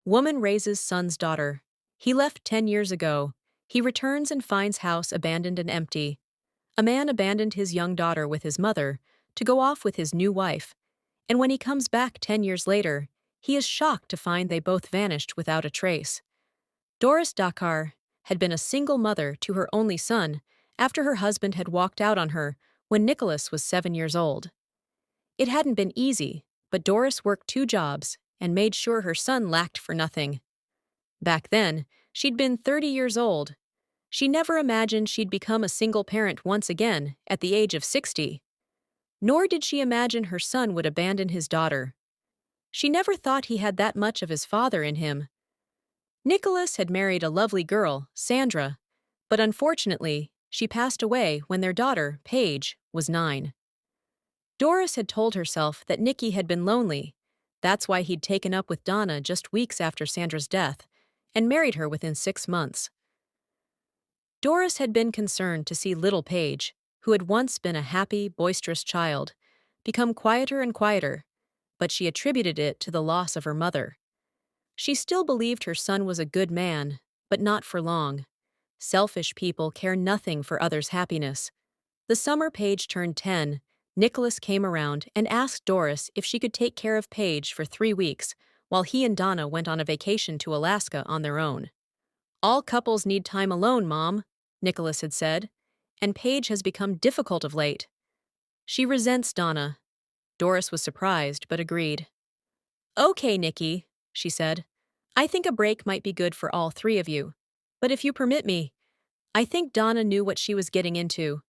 Woman raises son's daughter. He left 10 years ago. He returns and finds house abandoned and empty. A man abandoned his young daughter with his mother to go off with his new wife, and when he comes back 10 years later, he is shocked to find they both vanished without a trace. Doris Dakar had been a single mother to her only son after her husband had walked out on her when Nicholas was 7 years old. It hadn't been easy, but Doris worked 2 jobs and made sure her son lacked for nothing. Back then, she'd been 30 years old. She never imagined she'd become a single parent once again at the age of 60. Nor did she imagine her son would abandon his daughter. She never thought he had that much of his father in him. Nicholas had married a lovely girl, Sandra, but unfortunately, she passed away when their daughter, Paige, was 9. Doris had told herself that Nicky had been lonely. That's why he'd taken up with Donna just weeks after Sandra's death and married her within 6 months. Doris had been concerned to see little Paige, who had once been a happy, boisterous child, become quieter and quieter, but she attributed it to the loss of her mother. She still believed her son was a good man, but not for long. Selfish people care nothing for others' happiness. The summer Paige turned 10, Nicholas came around and asked Doris if she could take care of Paige for 3 weeks while he and Donna went on a vacation to Alaska on their own. "All couples need time alone, Mom," Nicholas had said, "and Paige has become difficult of late. She resents Donna." Doris was surprised, but agreed. "Okay, Nicky," she said. "I think a break might be good for all 3 of you. But if you permit me, I think Donna knew what she was getting into.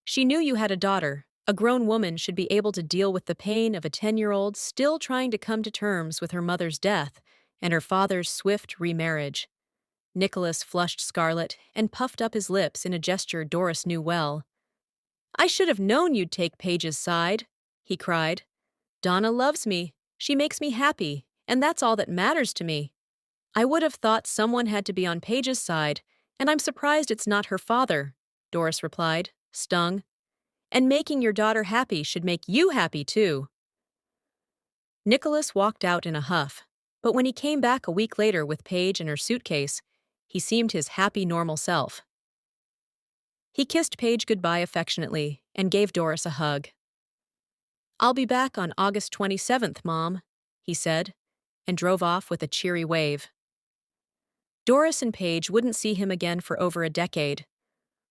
She knew you had a daughter. A grown woman should be able to deal with the pain of a 10-year-old still trying to come to terms with her mother's death and her father's swift remarriage." Nicholas flushed scarlet and puffed up his lips in a gesture Doris knew well. "I should have known you'd take Paige's side," he cried. "Donna loves me. She makes me happy, and that's all that matters to me. I would have thought someone had to be on Paige's side, and I'm surprised it's not her father," Doris replied, stung. "And making your daughter happy should make you happy, too." Nicholas walked out in a huff, but when he came back a week later with Paige and her suitcase, he seemed his happy, normal self. He kissed Paige goodbye affectionately and gave Doris a hug. "I'll be back on August 27th, Mom," he said, and drove off with a cheery wave. Doris and Paige wouldn't see him again for over a decade.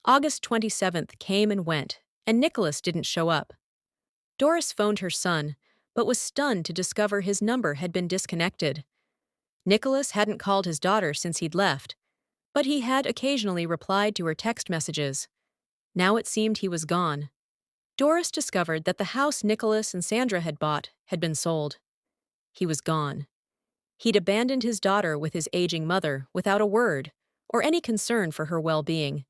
August 27th came and went, and Nicholas didn't show up. Doris phoned her son, but was stunned to discover his number had been disconnected. Nicholas hadn't called his daughter since he'd left, but he had occasionally replied to her text messages. Now it seemed he was gone. Doris discovered that the house Nicholas and Sandra had bought had been sold. He was gone. He'd abandoned his daughter with his aging mother without a word or any concern for her well-being.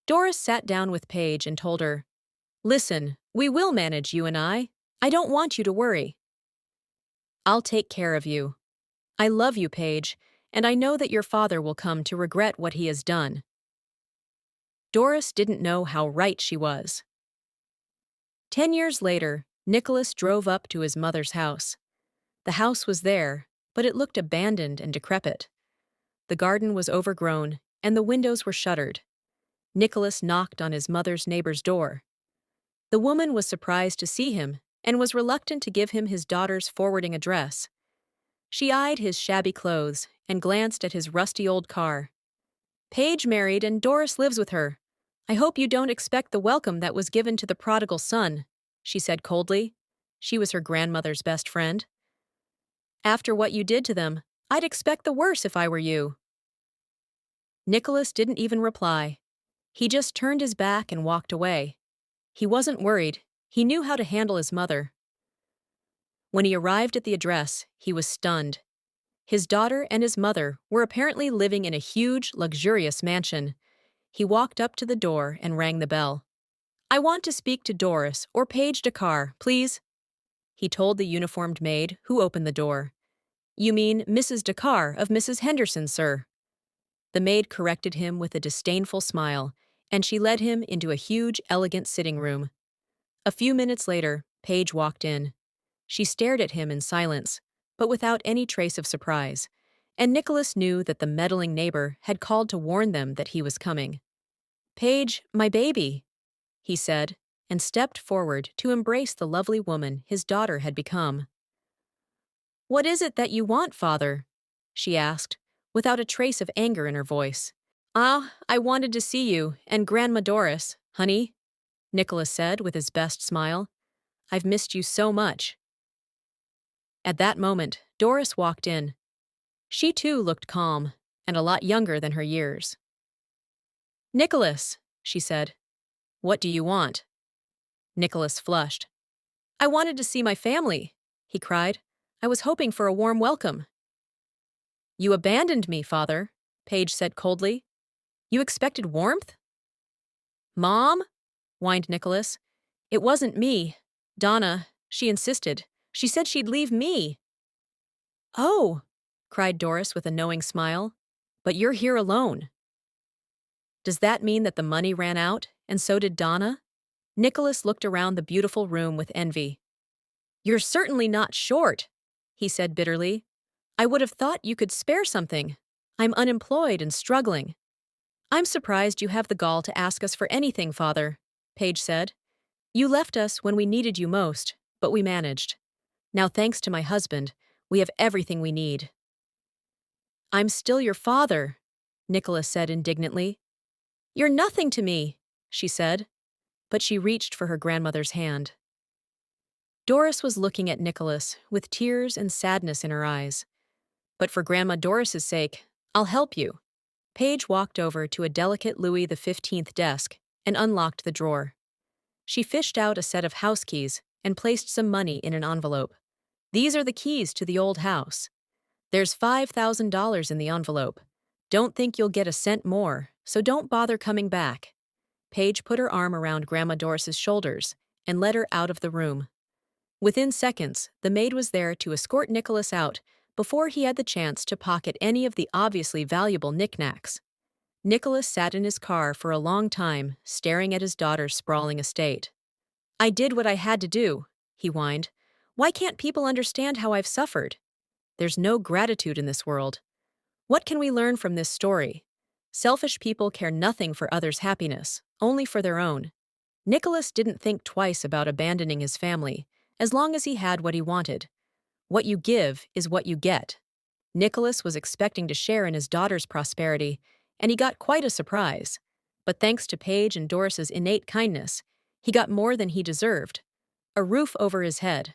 Doris sat down with Paige and told her, "Listen, we will manage, you and I. I don't want you to worry. I'll take care of you. I love you, Paige, and I know that your father will come to regret what he has done." Doris didn't know how right she was. 10 years later, Nicholas drove up to his mother's house. The house was there, but it looked abandoned and decrepit. The garden was overgrown, and the windows were shuttered. Nicholas knocked on his mother's neighbor's door. The woman was surprised to see him and was reluctant to give him his daughter's forwarding address. She eyed his shabby clothes and glanced at his rusty old car. "Paige married and Doris lives with her. I hope you don't expect the welcome that was given to the prodigal son," she said coldly. She was her grandmother's best friend. "After what you did to them, I'd expect the worse if I were you." Nicholas didn't even reply. He just turned his back and walked away. He wasn't worried. He knew how to handle his mother. When he arrived at the address, he was stunned. His daughter and his mother were apparently living in a huge, luxurious mansion. He walked up to the door and rang the bell. "I want to speak to Doris or Paige Dakar, please," he told the uniformed maid who opened the door. "You mean Mrs. Dakar of Mrs. Henderson, sir." The maid corrected him with a disdainful smile, and she led him into a huge, elegant sitting room. A few minutes later, Paige walked in. She stared at him in silence, but without any trace of surprise, and Nicholas knew that the meddling neighbor had called to warn them that he was coming. "Paige, my baby," he said, and stepped forward to embrace the lovely woman his daughter had become. "What is it that you want, father?" she asked, without a trace of anger in her voice. "Ah, I wanted to see you and Grandma Doris, honey," Nicholas said with his best smile. "I've missed you so much." At that moment, Doris walked in. She too looked calm, and a lot younger than her years. "Nicholas," she said, "what do you want?" Nicholas flushed. "I wanted to see my family," he cried. "I was hoping for a warm welcome." "You abandoned me, father," Paige said coldly. "You expected warmth?" "Mom?" whined Nicholas. "It wasn't me. Donna, she insisted. She said she'd leave me." "Oh," cried Doris with a knowing smile. "But you're here alone." "Does that mean that the money ran out, and so did Donna?" Nicholas looked around the beautiful room with envy. "You're certainly not short," he said bitterly. "I would have thought you could spare something. I'm unemployed and struggling." "I'm surprised you have the gall to ask us for anything, father," Paige said. "You left us when we needed you most, but we managed. Now, thanks to my husband, we have everything we need." "I'm still your father," Nicholas said indignantly. "You're nothing to me," she said, but she reached for her grandmother's hand. Doris was looking at Nicholas with tears and sadness in her eyes. "But for Grandma Doris's sake, I'll help you." Paige walked over to a delicate Louis XV desk and unlocked the drawer. She fished out a set of house keys and placed some money in an envelope. "These are the keys to the old house. There's $5,000 in the envelope. Don't think you'll get a cent more, so don't bother coming back." Paige put her arm around Grandma Doris's shoulders and led her out of the room. Within seconds, the maid was there to escort Nicholas out before he had the chance to pocket any of the obviously valuable knickknacks. Nicholas sat in his car for a long time, staring at his daughter's sprawling estate. "I did what I had to do," he whined. "Why can't people understand how I've suffered? There's no gratitude in this world. What can we learn from this story? Selfish people care nothing for others' happiness, only for their own." Nicholas didn't think twice about abandoning his family, as long as he had what he wanted. What you give is what you get. Nicholas was expecting to share in his daughter's prosperity, and he got quite a surprise. But thanks to Paige and Doris's innate kindness, he got more than he deserved: a roof over his head,